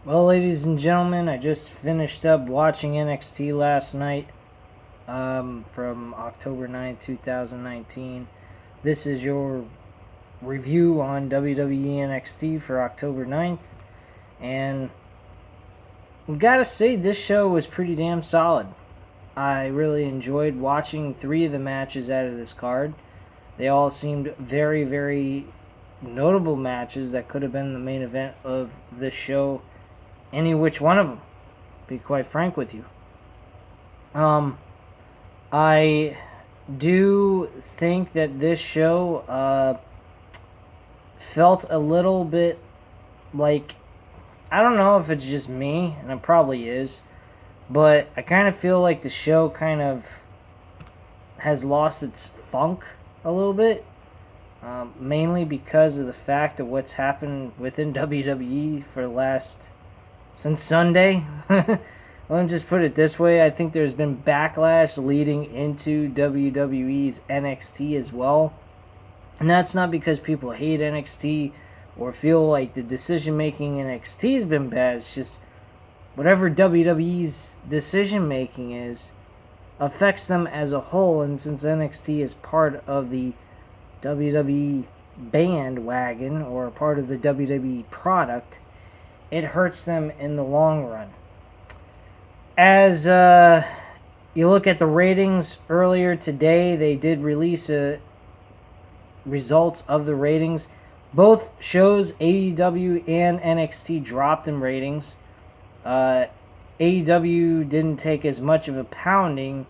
Well, ladies and gentlemen, I just finished up watching NXT last night from October 9th, 2019. This is your review on WWE NXT for October 9th. And we gotta say, this show was pretty damn solid. I really enjoyed watching 3 of the matches out of this card. They all seemed very, very notable matches that could have been the main event of this show, any which one of them, be quite frank with you. I do think that this show felt a little bit like, I don't know if it's just me, and it probably is, but I kind of feel like the show kind of has lost its funk a little bit. Mainly because of the fact of what's happened within WWE for the last since Sunday. Let me just put it this way. I think there's been backlash leading into WWE's NXT as well. And that's not because people hate NXT or feel like the decision making in NXT has been bad. It's just whatever WWE's decision making is affects them as a whole. And since NXT is part of the WWE bandwagon or part of the WWE product, it hurts them in the long run. As you look at the ratings earlier today, they did release results of the ratings. Both shows, AEW and NXT, dropped in ratings. AEW didn't take as much of a pounding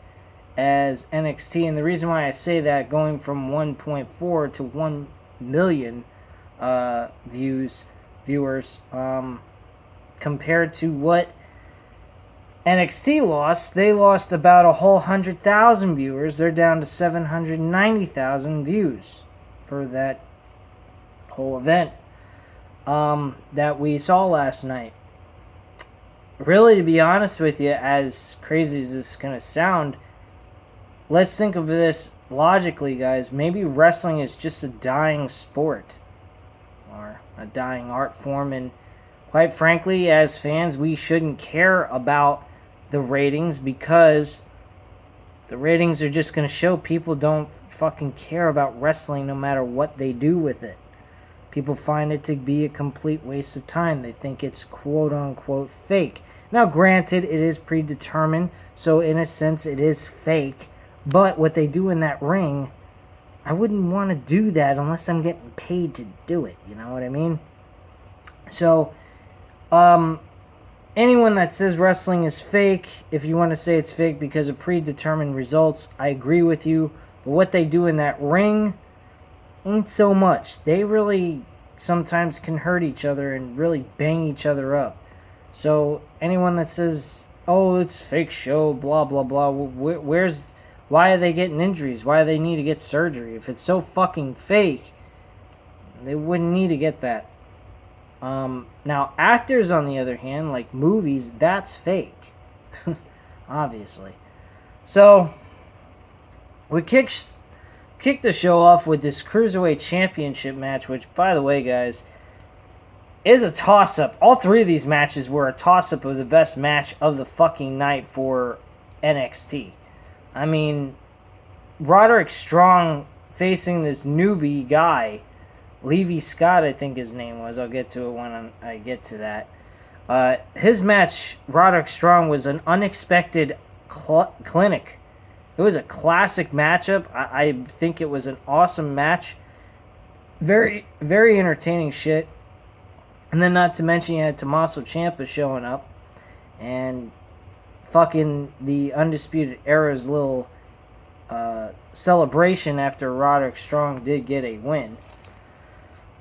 as NXT, and the reason why I say that, going from 1.4 to 1 million viewers, compared to what NXT lost. They lost about a whole 100,000 viewers. They're down to 790,000 views for that whole event that we saw last night. Really, to be honest with you, as crazy as this is going to sound, let's think of this logically, guys. Maybe wrestling is just a dying sport or a dying art form, and quite frankly, as fans, we shouldn't care about the ratings because the ratings are just going to show people don't fucking care about wrestling no matter what they do with it. People find it to be a complete waste of time. They think it's quote-unquote fake. Now, granted, it is predetermined, so in a sense, it is fake. But what they do in that ring, I wouldn't want to do that unless I'm getting paid to do it. You know what I mean? So, anyone that says wrestling is fake, if you want to say it's fake because of predetermined results, I agree with you. But what they do in that ring ain't so much. They really sometimes can hurt each other and really bang each other up. So anyone that says, oh, it's fake show, blah, blah, blah, why are they getting injuries? Why do they need to get surgery? If it's so fucking fake, they wouldn't need to get that. Now, actors, on the other hand, like movies, that's fake. Obviously. So, we kicked the show off with this Cruiserweight Championship match, which, by the way, guys, is a toss-up. All 3 of these matches were a toss-up of the best match of the fucking night for NXT. I mean, Roderick Strong facing this newbie guy, Levy Scott, I think his name was. I'll get to it when I get to that. His match, Roderick Strong, was an unexpected clinic. It was a classic matchup. I think it was an awesome match. Very, very entertaining shit. And then not to mention you had Tommaso Ciampa showing up. And fucking the Undisputed Era's little celebration after Roderick Strong did get a win.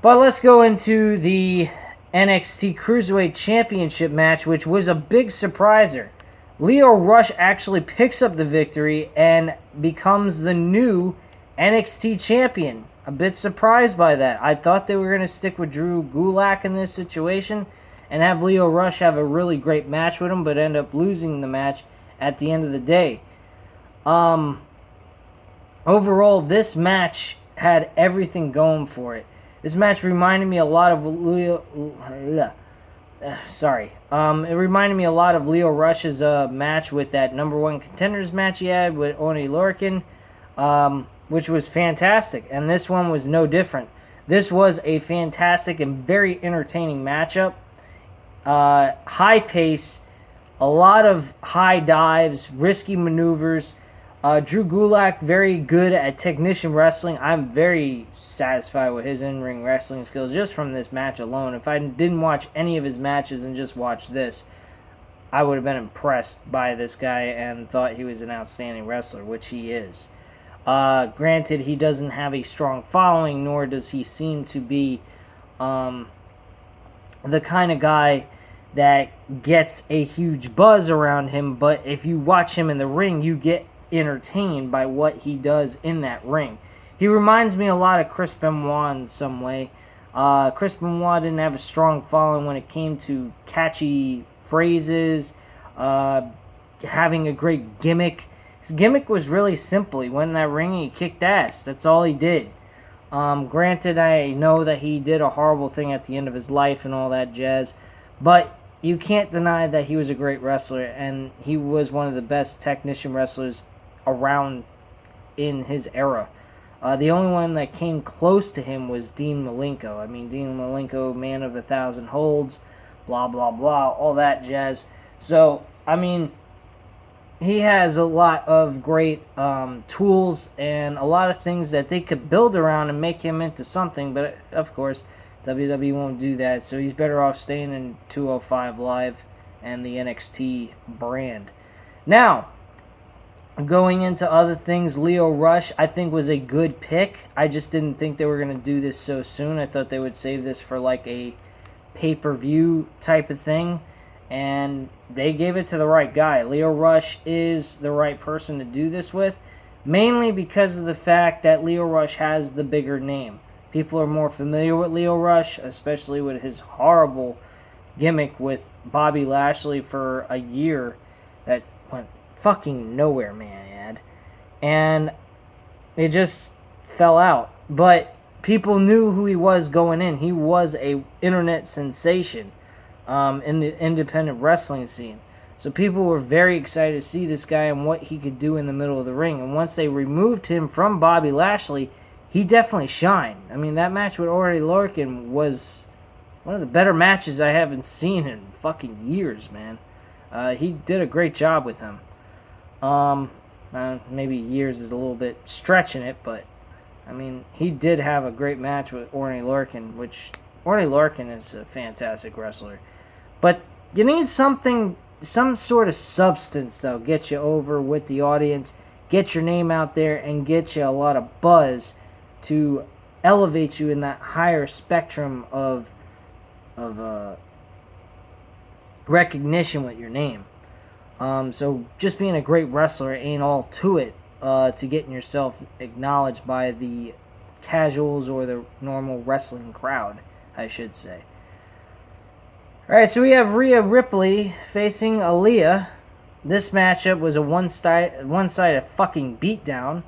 But let's go into the NXT Cruiserweight Championship match, which was a big surpriser. Lio Rush actually picks up the victory and becomes the new NXT champion. A bit surprised by that. I thought they were going to stick with Drew Gulak in this situation and have Lio Rush have a really great match with him, but end up losing the match at the end of the day. Overall, this match had everything going for it. This match reminded me a lot of sorry. It reminded me a lot of Lio Rush's match with that number one contenders match he had with Oney Lorcan, which was fantastic. And this one was no different. This was a fantastic and very entertaining matchup. High pace, a lot of high dives, risky maneuvers. Drew Gulak, very good at technician wrestling. I'm very satisfied with his in-ring wrestling skills just from this match alone. If I didn't watch any of his matches and just watched this, I would have been impressed by this guy and thought he was an outstanding wrestler, which he is. Granted, he doesn't have a strong following, nor does he seem to be the kind of guy that gets a huge buzz around him, but if you watch him in the ring, you get entertained by what he does in that ring. He reminds me a lot of Chris Benoit in some way. Chris Benoit didn't have a strong following when it came to catchy phrases, having a great gimmick. His gimmick was really simple. He went in that ring and he kicked ass. That's all he did. Granted, I know that he did a horrible thing at the end of his life and all that jazz, but you can't deny that he was a great wrestler, and he was one of the best technician wrestlers around in his era. The only one that came close to him was Dean Malenko. I mean, Dean Malenko, man of 1,000 holds, blah, blah, blah, all that jazz. So, I mean, he has a lot of great tools and a lot of things that they could build around and make him into something, but of course, WWE won't do that, so he's better off staying in 205 Live and the NXT brand. Now, going into other things, Lio Rush, I think, was a good pick. I just didn't think they were going to do this so soon. I thought they would save this for like a pay-per-view type of thing, and they gave it to the right guy. Lio Rush is the right person to do this with, mainly because of the fact that Lio Rush has the bigger name. People are more familiar with Lio Rush, especially with his horrible gimmick with Bobby Lashley for a year that went fucking nowhere, man. And it just fell out. But people knew who he was going in. He was a internet sensation in the independent wrestling scene. So people were very excited to see this guy and what he could do in the middle of the ring. And once they removed him from Bobby Lashley, he definitely shined. I mean, that match with Oney Lorcan was one of the better matches I haven't seen in fucking years, man. He did a great job with him. Maybe years is a little bit stretching it, but I mean, he did have a great match with Oney Lorcan, which Oney Lorcan is a fantastic wrestler. But you need something, some sort of substance, though, get you over with the audience, get your name out there, and get you a lot of buzz to elevate you in that higher spectrum of recognition with your name. So just being a great wrestler ain't all to it to getting yourself acknowledged by the casuals or the normal wrestling crowd, I should say. Alright, so we have Rhea Ripley facing Aaliyah. This matchup was a one-sided fucking beatdown.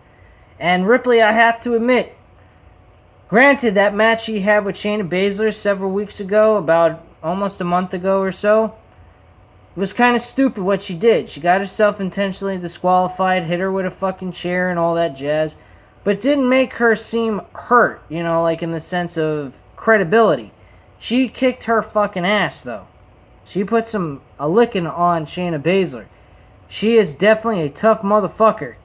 And Ripley, I have to admit, granted, that match she had with Shayna Baszler several weeks ago, about almost a month ago or so, it was kind of stupid what she did. She got herself intentionally disqualified, hit her with a fucking chair and all that jazz, but didn't make her seem hurt, you know, like in the sense of credibility. She kicked her fucking ass, though. She put a licking on Shayna Baszler. She is definitely a tough motherfucker.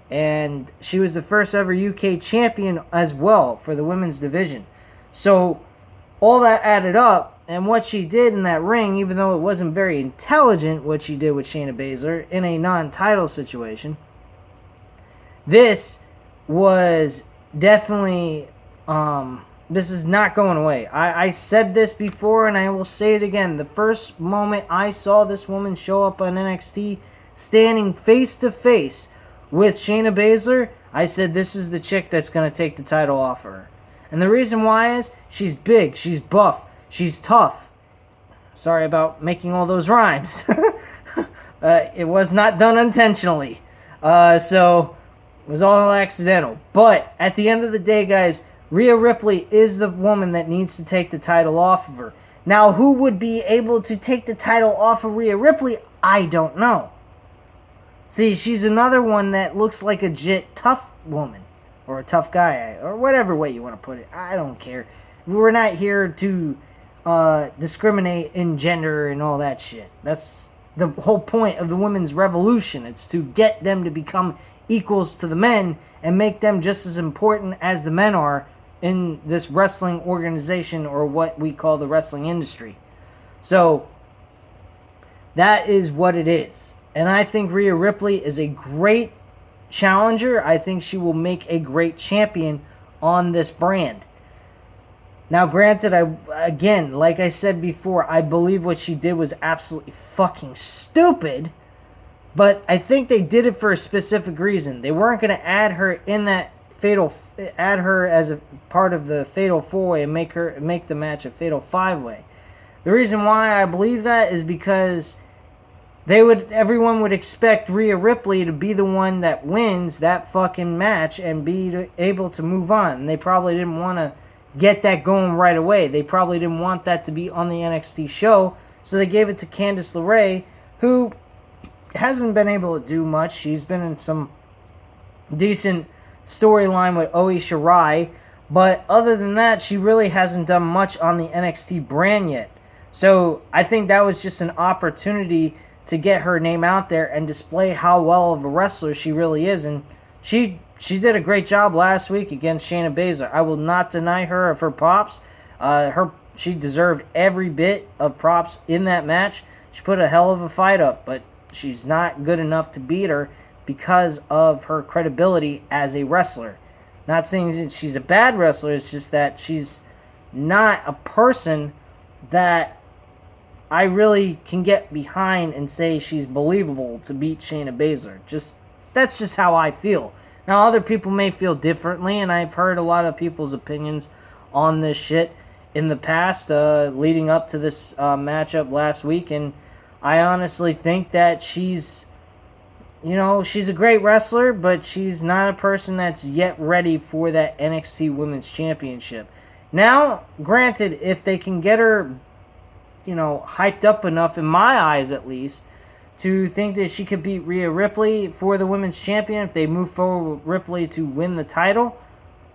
And she was the first ever UK champion as well for the women's division. So, all that added up, and what she did in that ring, even though it wasn't very intelligent what she did with Shayna Baszler in a non-title situation, this was definitely, this is not going away. I said this before, and I will say it again. The first moment I saw this woman show up on NXT, standing face-to-face with Shayna Baszler, I said this is the chick that's going to take the title off of her. And the reason why is she's big, she's buff, she's tough. Sorry about making all those rhymes. It was not done intentionally. So it was all accidental. But at the end of the day, guys, Rhea Ripley is the woman that needs to take the title off of her. Now, who would be able to take the title off of Rhea Ripley? I don't know. See, she's another one that looks like a legit tough woman. Or a tough guy. Or whatever way you want to put it. I don't care. We're not here to discriminate in gender and all that shit. That's the whole point of the women's revolution. It's to get them to become equals to the men and make them just as important as the men are in this wrestling organization, or what we call the wrestling industry. So that is what it is. And I think Rhea Ripley is a great challenger. I think she will make a great champion on this brand. Now, granted, again, like I said before, I believe what she did was absolutely fucking stupid. But I think they did it for a specific reason. They weren't going to add her in that add her as a part of the Fatal 4-Way and make the match a Fatal 5-Way. The reason why I believe that is because everyone would expect Rhea Ripley to be the one that wins that fucking match and be able to move on. And they probably didn't want to get that going right away. They probably didn't want that to be on the NXT show, so they gave it to Candice LeRae, who hasn't been able to do much. She's been in some decent storyline with Io Shirai, but other than that, she really hasn't done much on the NXT brand yet. So I think that was just an opportunity to get her name out there and display how well of a wrestler she really is. And she did a great job last week against Shayna Baszler. I will not deny her of her props. She deserved every bit of props in that match. She put a hell of a fight up, but she's not good enough to beat her because of her credibility as a wrestler. Not saying that she's a bad wrestler, it's just that she's not a person that I really can get behind and say she's believable to beat Shayna Baszler. That's just how I feel. Now, other people may feel differently, and I've heard a lot of people's opinions on this shit in the past, leading up to this matchup last week, and I honestly think that she's a great wrestler, but she's not a person that's yet ready for that NXT Women's Championship. Now, granted, if they can get her, hyped up enough, in my eyes at least, to think that she could beat Rhea Ripley for the Women's Champion, if they move forward with Ripley to win the title,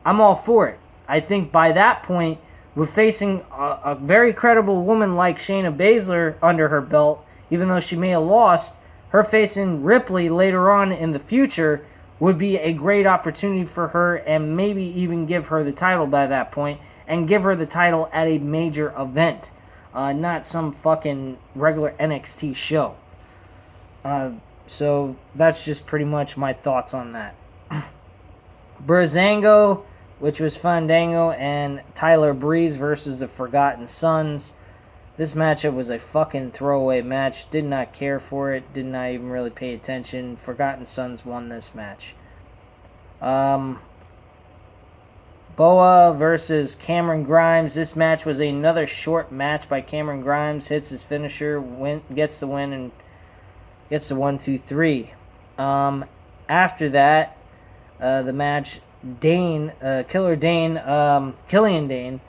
I'm all for it. I think by that point, we're facing a very credible woman like Shayna Baszler under her belt, even though she may have lost. Her facing Ripley later on in the future would be a great opportunity for her, and maybe even give her the title by that point, and give her the title at a major event, not some fucking regular NXT show. So that's just pretty much my thoughts on that. Breezango, which was Fandango and Tyler Breeze versus the Forgotten Sons. This matchup was a fucking throwaway match. Did not care for it. Did not even really pay attention. Forgotten Sons won this match. Boa versus Cameron Grimes. This match was another short match by Cameron Grimes. Hits his finisher, gets the win, and gets the 1-2-3. After that, the match, Killian Dane,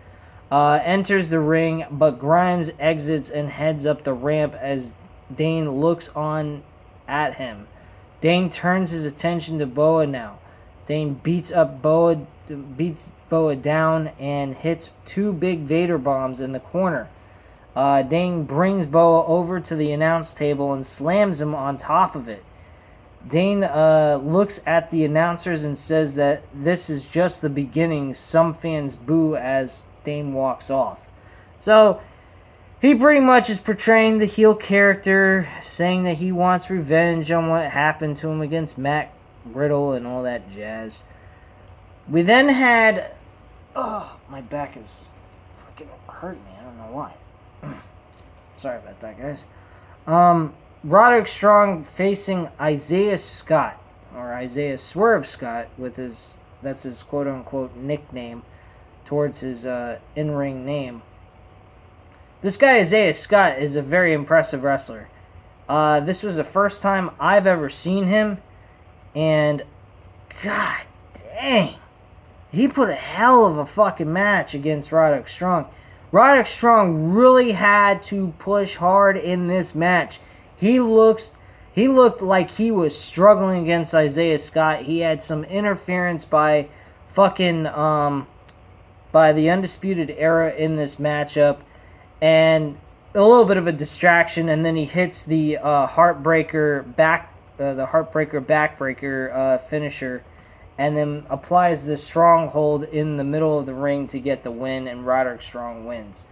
enters the ring, but Grimes exits and heads up the ramp as Dane looks on at him. Dane turns his attention to Boa now. Dane beats Boa down and hits two big Vader bombs in the corner. Dane brings Boa over to the announce table and slams him on top of it. Dane looks at the announcers and says that this is just the beginning. Some fans boo as Dane walks off. So, he pretty much is portraying the heel character, saying that he wants revenge on what happened to him against Matt Riddle and all that jazz. We then had... Oh, my back is fucking hurting me. I don't know why. Sorry about that, guys. Roderick Strong facing Isaiah Scott, or Isaiah Swerve Scott, that's his quote-unquote nickname towards his in-ring name. This guy, Isaiah Scott, is a very impressive wrestler. This was the first time I've ever seen him, and god dang, he put a hell of a fucking match against Roderick Strong. Roderick Strong really had to push hard in this match. He looked like he was struggling against Isaiah Scott. He had some interference by fucking by the Undisputed Era in this matchup, and a little bit of a distraction, and then he hits the Heartbreaker backbreaker finisher, and then applies the stronghold in the middle of the ring to get the win, and Roderick Strong wins.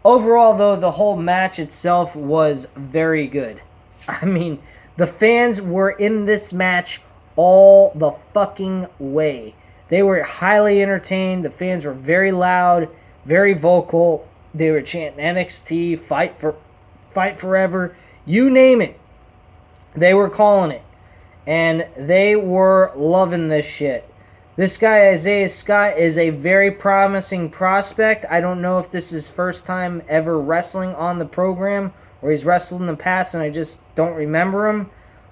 Overall, though, the whole match itself was very good. I mean, the fans were in this match all the fucking way. They were highly entertained. The fans were very loud, very vocal. They were chanting NXT, fight forever, you name it. They were calling it. And they were loving this shit. This guy, Isaiah Scott, is a very promising prospect. I don't know if this is his first time ever wrestling on the program, or he's wrestled in the past and I just don't remember him.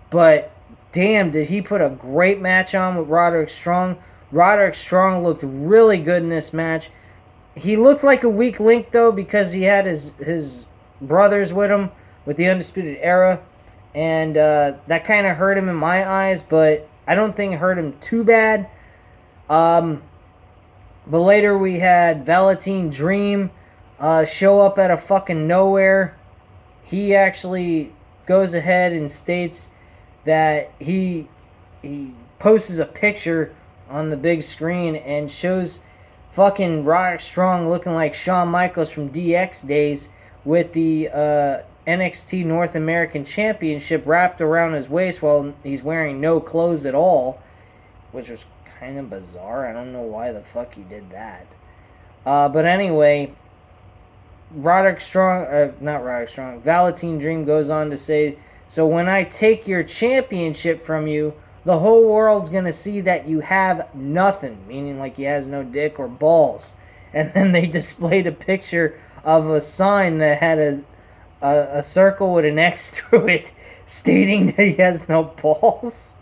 But damn, did he put a great match on with Roderick Strong. Roderick Strong looked really good in this match. He looked like a weak link, though, because he had his brothers with him with the Undisputed Era. And that kind of hurt him in my eyes, but I don't think it hurt him too bad. But later we had Velveteen Dream show up out of fucking nowhere. He actually goes ahead and states that he posts a picture on the big screen and shows fucking Roderick Strong looking like Shawn Michaels from DX days with the NXT North American Championship wrapped around his waist while he's wearing no clothes at all, which was kind of bizarre. I don't know why the fuck he did that. But anyway, Velveteen Dream goes on to say, so when I take your championship from you, the whole world's going to see that you have nothing, meaning like he has no dick or balls. And then they displayed a picture of a sign that had a circle with an X through it, stating that he has no balls.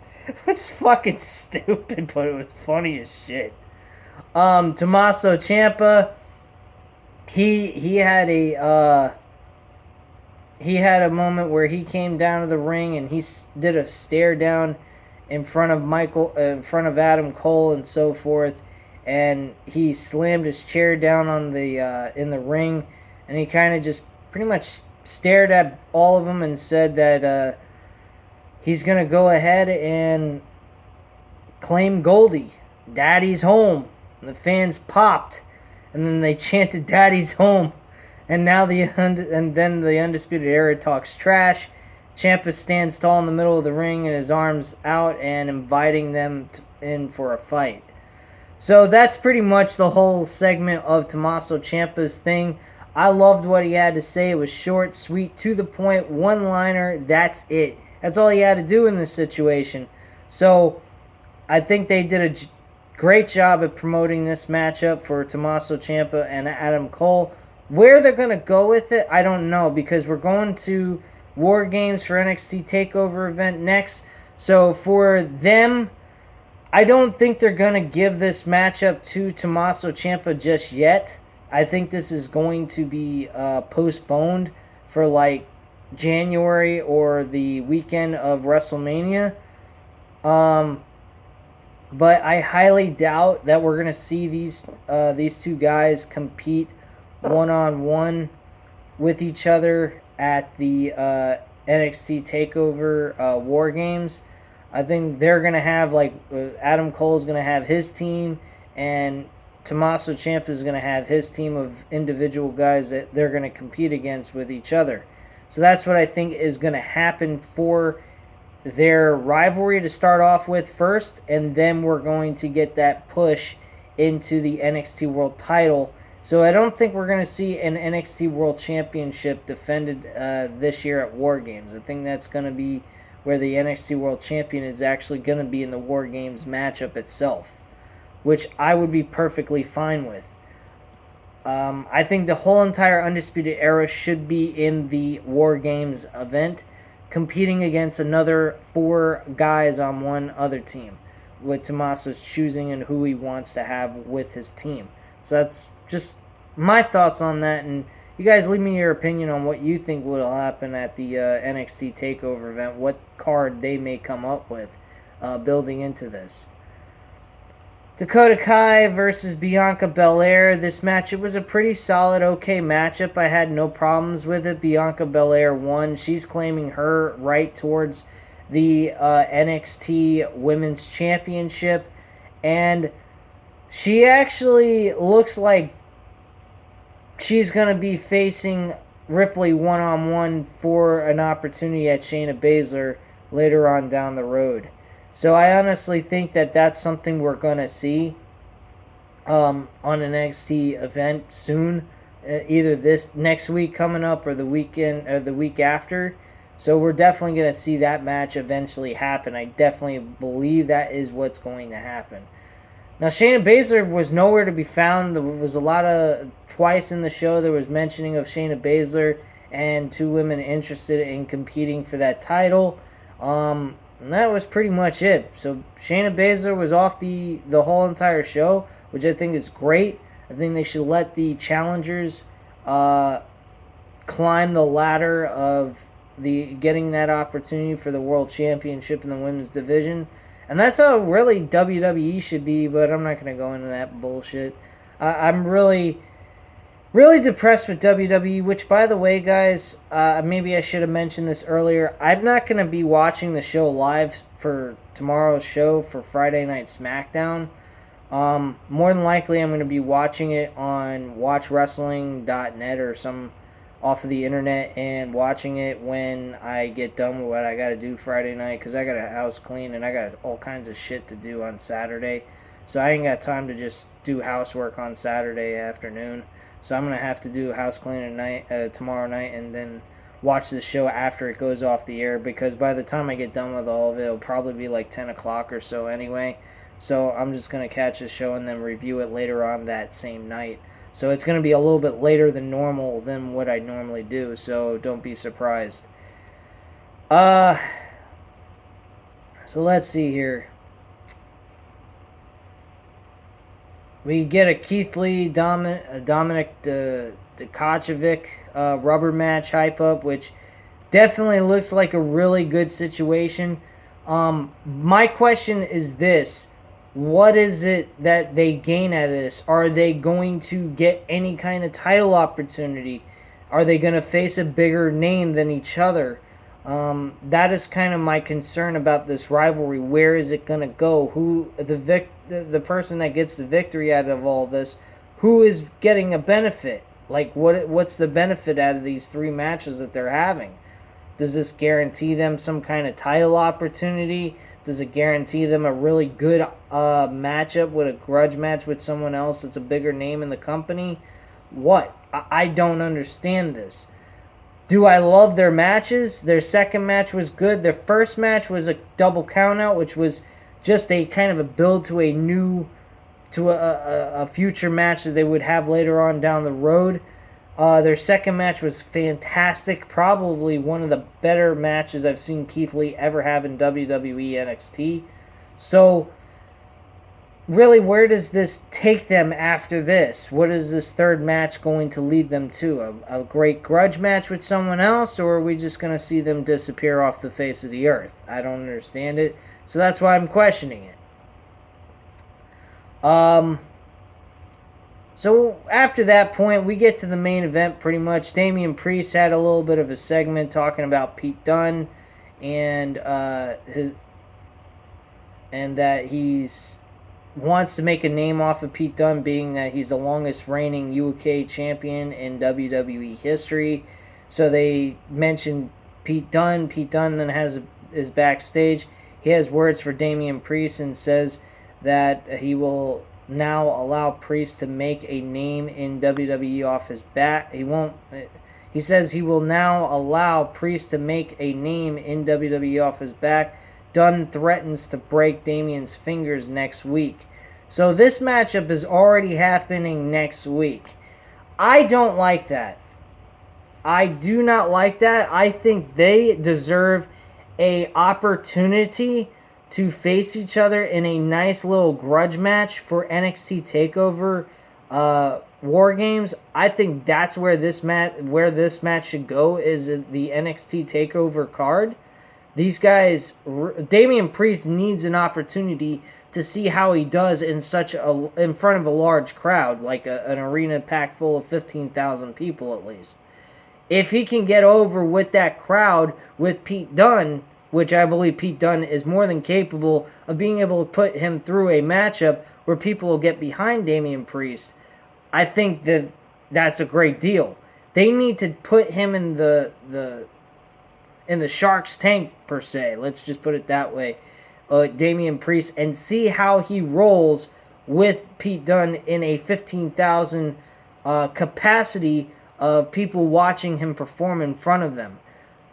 It's fucking stupid, but it was funny as shit. Tommaso Ciampa, he had a moment where he came down to the ring and he did a stare down in front of Adam Cole and so forth, and he slammed his chair down on the in the ring, and he kind of just pretty much stared at all of them and said that he's gonna go ahead and claim Goldie, Daddy's home. And the fans popped, and then they chanted Daddy's home, and now then the Undisputed Era talks trash. Ciampa stands tall in the middle of the ring and his arms out and inviting them in for a fight. So that's pretty much the whole segment of Tommaso Ciampa's thing. I loved what he had to say. It was short, sweet, to the point, one-liner. That's it. That's all he had to do in this situation. So I think they did a great job at promoting this matchup for Tommaso Ciampa and Adam Cole. Where they're going to go with it, I don't know, because we're going to War Games for NXT TakeOver event next. So for them, I don't think they're going to give this matchup to Tommaso Ciampa just yet. I think this is going to be postponed for like January or the weekend of WrestleMania. But I highly doubt that we're going to see these two guys compete one-on-one with each other at the NXT TakeOver War Games. I think they're going to have, like, Adam Cole's going to have his team, and Tommaso Ciampa is going to have his team of individual guys that they're going to compete against with each other. So that's what I think is going to happen for their rivalry to start off with first, and then we're going to get that push into the NXT World title. So I don't think we're going to see an NXT World Championship defended this year at War Games. I think that's going to be where the NXT World Champion is actually going to be in the War Games matchup itself, which I would be perfectly fine with. I think the whole entire Undisputed Era should be in the War Games event, competing against another 4 guys on one other team, with Tommaso's choosing and who he wants to have with his team. So that's just my thoughts on that, and you guys leave me your opinion on what you think will happen at the NXT Takeover event. What card they may come up with building into this. Dakota Kai versus Bianca Belair. This match, it was a pretty solid, okay matchup. I had no problems with it. Bianca Belair won. She's claiming her right towards the NXT Women's Championship. And she actually looks like she's going to be facing Ripley one-on-one for an opportunity at Shayna Baszler later on down the road. So I honestly think that that's something we're going to see on an NXT event soon, either this next week coming up or the weekend or the week after. So we're definitely going to see that match eventually happen. I definitely believe that is what's going to happen. Now, Shayna Baszler was nowhere to be found. There was a lot of, twice in the show, there was mentioning of Shayna Baszler and two women interested in competing for that title. And that was pretty much it. So Shayna Baszler was off the whole entire show, which I think is great. I think they should let the challengers climb the ladder of the getting that opportunity for the World Championship in the women's division. And that's how really WWE should be, but I'm not going to go into that bullshit. I'm really depressed with WWE, which, by the way, guys, maybe I should have mentioned this earlier. I'm not going to be watching the show live for tomorrow's show for Friday Night SmackDown. More than likely, I'm going to be watching it on watchwrestling.net or some off of the internet and watching it when I get done with what I got to do Friday night, because I got a house clean and I got all kinds of shit to do on Saturday. So I ain't got time to just do housework on Saturday afternoon. So I'm going to have to do house cleaning tomorrow night and then watch the show after it goes off the air, because by the time I get done with all of it, it'll probably be like 10 o'clock or so anyway. So I'm just going to catch the show and then review it later on that same night. So it's going to be a little bit later than normal than what I normally do, so don't be surprised. So let's see here. We get a Keith Lee, Dominic Dijakovic rubber match hype up, which definitely looks like a really good situation. My question is this. What is it that they gain out of this? Are they going to get any kind of title opportunity? Are they going to face a bigger name than each other? That is kind of my concern about this rivalry. Where is it going to go? Who the person that gets the victory out of all this? Who is getting a benefit? Like what's the benefit out of these three matches that they're having? Does this guarantee them some kind of title opportunity? Does it guarantee them a really good matchup with a grudge match with someone else that's a bigger name in the company? What? I don't understand this. Do I love their matches? Their second match was good. Their first match was a double countout, which was just a kind of a build to a future match that they would have later on down the road. Their second match was fantastic. Probably one of the better matches I've seen Keith Lee ever have in WWE NXT. So, really, where does this take them after this? What is this third match going to lead them to? A great grudge match with someone else? Or are we just going to see them disappear off the face of the earth? I don't understand it. So that's why I'm questioning it. So after that point, we get to the main event pretty much. Damian Priest had a little bit of a segment talking about Pete Dunne and that he's wants to make a name off of Pete Dunne, being that he's the longest reigning UK champion in WWE history. So they mentioned Pete Dunne. Pete Dunne then is backstage. He has words for Damian Priest and says that he will now allow Priest to make a name in WWE off his back. He says he will now allow Priest to make a name in WWE off his back. Dunne threatens to break Damian's fingers next week. So this matchup is already happening next week. I don't like that. I do not like that. I think they deserve a opportunity to face each other in a nice little grudge match for NXT TakeOver War Games, I think that's where this match should go, is the NXT Takeover card. These guys, Damian Priest needs an opportunity to see how he does in front of a large crowd, like an arena packed full of 15,000 people at least. If he can get over with that crowd with Pete Dunne, which I believe Pete Dunne is more than capable of being able to put him through a matchup where people will get behind Damian Priest, I think that's a great deal. They need to put him in the Shark's tank, per se. Let's just put it that way. Damian Priest, and see how he rolls with Pete Dunne in a 15,000 capacity of people watching him perform in front of them.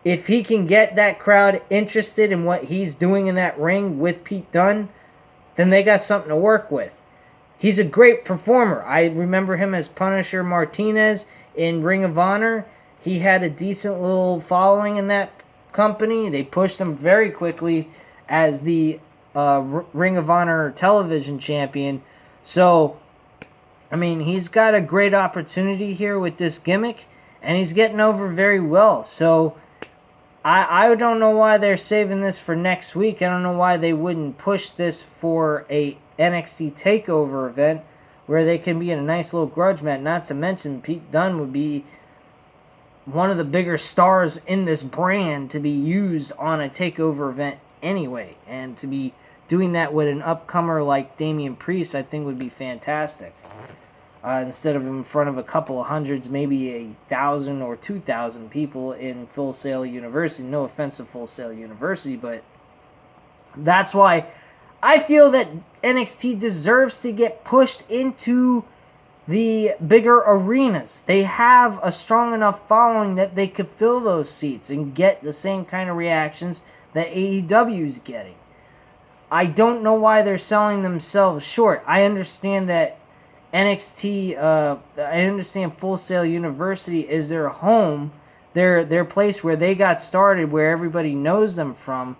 If he can get that crowd interested in what he's doing in that ring with Pete Dunne, then they got something to work with. He's a great performer. I remember him as Punisher Martinez in Ring of Honor. He had a decent little following in that company. They pushed him very quickly as the Ring of Honor television champion. So, I mean, he's got a great opportunity here with this gimmick, and he's getting over very well. So, I don't know why they're saving this for next week. I don't know why they wouldn't push this for a NXT TakeOver event where they can be in a nice little grudge match. Not to mention, Pete Dunne would be one of the bigger stars in this brand to be used on a TakeOver event anyway. And to be doing that with an upcomer like Damian Priest, I think would be fantastic. Instead of in front of a couple of hundreds, maybe 1,000 or 2,000 people in Full Sail University. No offense to Full Sail University, but that's why I feel that NXT deserves to get pushed into the bigger arenas. They have a strong enough following that they could fill those seats and get the same kind of reactions that AEW is getting. I don't know why they're selling themselves short. I understand that NXT, I understand Full Sail University is their home, their place where they got started, where everybody knows them from.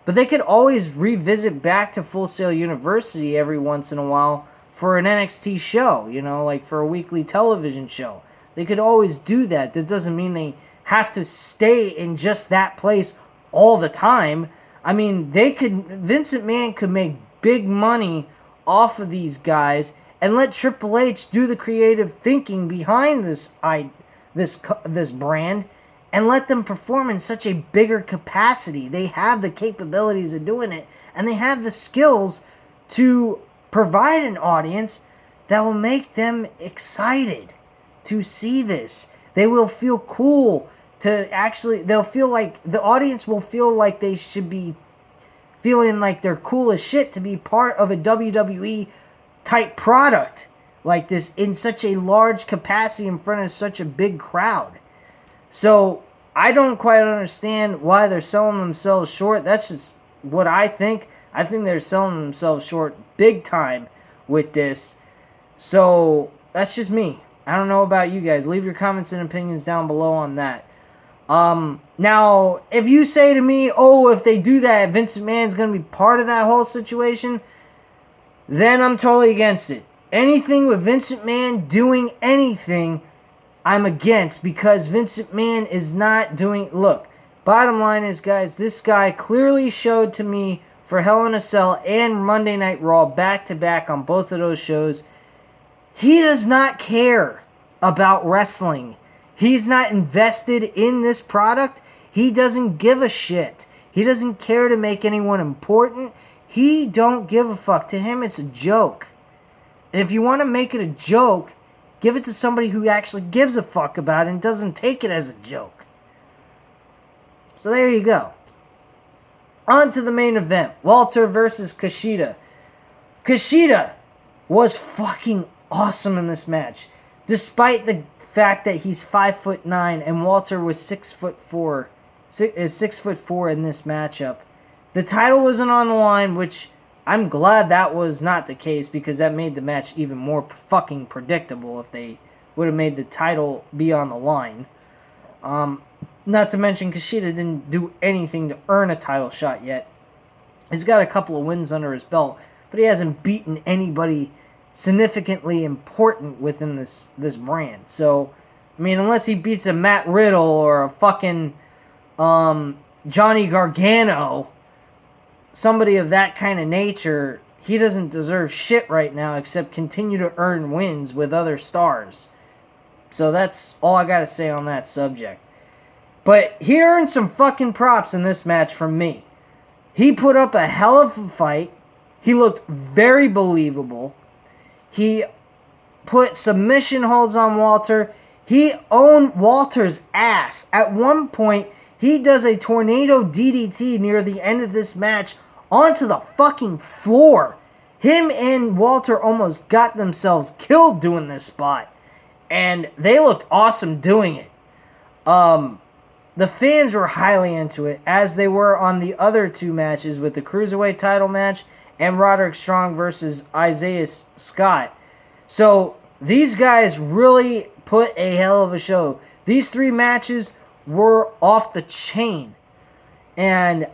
But they could always revisit back to Full Sail University every once in a while for an NXT show, like for a weekly television show. They could always do that. That doesn't mean they have to stay in just that place all the time. I mean, Vince McMahon could make big money off of these guys and let Triple H do the creative thinking behind this brand, and let them perform in such a bigger capacity. They have the capabilities of doing it, and they have the skills to provide an audience that will make them excited to see this. They will feel cool they'll feel like, the audience will feel like they should be feeling like they're cool as shit to be part of a WWE type product like this in such a large capacity in front of such a big crowd. So I don't quite understand why they're selling themselves short. That's just what I think. I think they're selling themselves short big time with this. So that's just me. I don't know about you guys. Leave your comments and opinions down below on that. Now, if you say to me, if they do that, Vince McMahon's going to be part of that whole situation, then I'm totally against it. Anything with Vince McMahon doing anything, I'm against, because Vince McMahon is not doing... Look, bottom line is, guys, this guy clearly showed to me for Hell in a Cell and Monday Night Raw back-to-back on both of those shows, he does not care about wrestling. He's not invested in this product. He doesn't give a shit. He doesn't care to make anyone important. He don't give a fuck. To him, it's a joke. And if you want to make it a joke, give it to somebody who actually gives a fuck about it and doesn't take it as a joke. So there you go. On to the main event. Walter versus Kushida. Kushida was fucking awesome in this match. Despite the fact that he's 5'9" and Walter was 6'4", is 6'4" in this matchup. The title wasn't on the line, which I'm glad that was not the case, because that made the match even more fucking predictable if they would have made the title be on the line. Not to mention, Kushida didn't do anything to earn a title shot yet. He's got a couple of wins under his belt, but he hasn't beaten anybody significantly important within this brand. So, I mean, unless he beats a Matt Riddle or a fucking Johnny Gargano, somebody of that kind of nature, he doesn't deserve shit right now except continue to earn wins with other stars. So that's all I got to say on that subject. But he earned some fucking props in this match from me. He put up a hell of a fight. He looked very believable. He put submission holds on Walter. He owned Walter's ass. At one point, he does a tornado DDT near the end of this match onto the fucking floor. Him and Walter almost got themselves killed doing this spot. And they looked awesome doing it. The fans were highly into it, as they were on the other two matches with the Cruiserweight title match and Roderick Strong versus Isaiah Scott. So these guys really put a hell of a show. These three matches were off the chain. And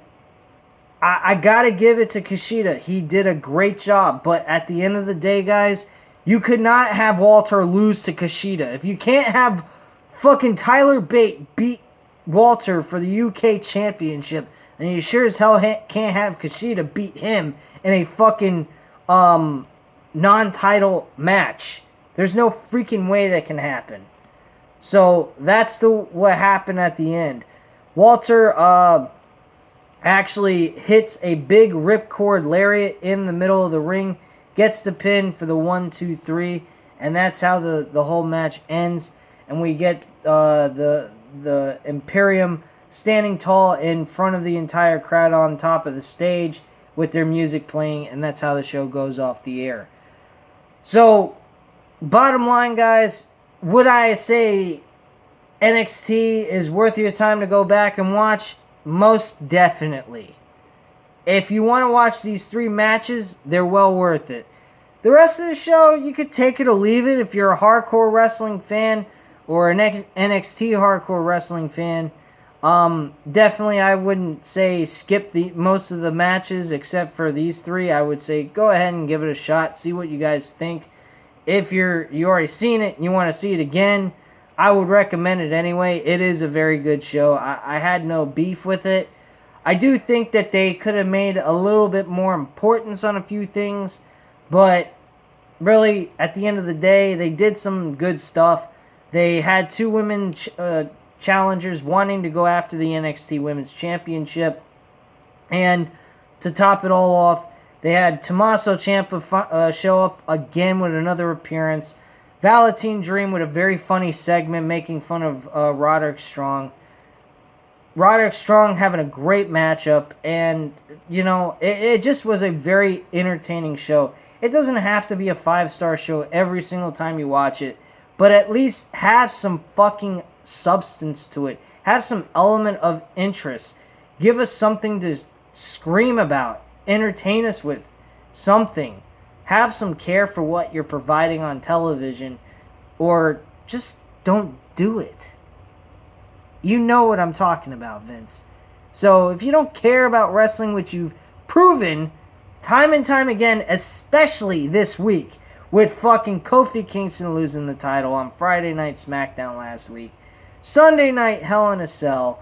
I gotta give it to Kushida. He did a great job. But at the end of the day, guys, you could not have Walter lose to Kushida. If you can't have fucking Tyler Bate beat Walter for the UK Championship, and you sure as hell can't have Kushida beat him in a fucking non-title match. There's no freaking way that can happen. So that's what happened at the end. Walter actually hits a big ripcord lariat in the middle of the ring, gets the pin for the 1-2-3, and that's how the whole match ends. And we get the Imperium standing tall in front of the entire crowd on top of the stage with their music playing, and that's how the show goes off the air. So, bottom line, guys, would I say NXT is worth your time to go back and watch? Most definitely. If you want to watch these three matches, they're well worth it. The rest of the show, you could take it or leave it. If you're a hardcore wrestling fan or an NXT hardcore wrestling fan, definitely I wouldn't say skip most of the matches except for these three. I would say go ahead and give it a shot. See what you guys think. If you already seen it and you want to see it again, I would recommend it anyway. It is a very good show. I had no beef with it. I do think that they could have made a little bit more importance on a few things, but really, at the end of the day, they did some good stuff. They had two women challengers wanting to go after the NXT Women's Championship, and to top it all off, they had Tommaso Ciampa show up again with another appearance. Velveteen Dream with a very funny segment making fun of Roderick Strong. Roderick Strong having a great matchup, and, you know, it just was a very entertaining show. It doesn't have to be a 5-star show every single time you watch it, but at least have some fucking substance to it. Have some element of interest. Give us something to scream about. Entertain us with something. Have some care for what you're providing on television, or just don't do it. You know what I'm talking about, Vince. So if you don't care about wrestling, which you've proven time and time again, especially this week, with fucking Kofi Kingston losing the title on Friday Night SmackDown last week, Sunday night Hell in a Cell,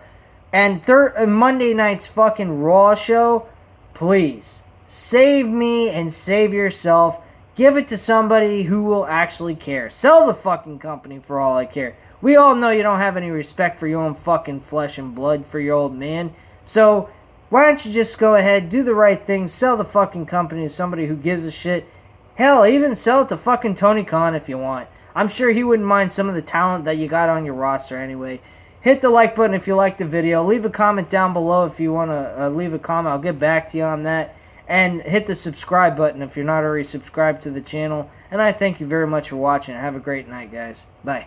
and Monday night's fucking Raw show, please, save me and save yourself. Give it to somebody who will actually care. Sell the fucking company for all I care. We all know you don't have any respect for your own fucking flesh and blood for your old man. So, why don't you just go ahead, do the right thing, sell the fucking company to somebody who gives a shit. Hell, even sell it to fucking Tony Khan if you want. I'm sure he wouldn't mind some of the talent that you got on your roster anyway. Hit the like button if you liked the video. Leave a comment down below if you want to leave a comment. I'll get back to you on that. And hit the subscribe button if you're not already subscribed to the channel. And I thank you very much for watching. Have a great night, guys. Bye.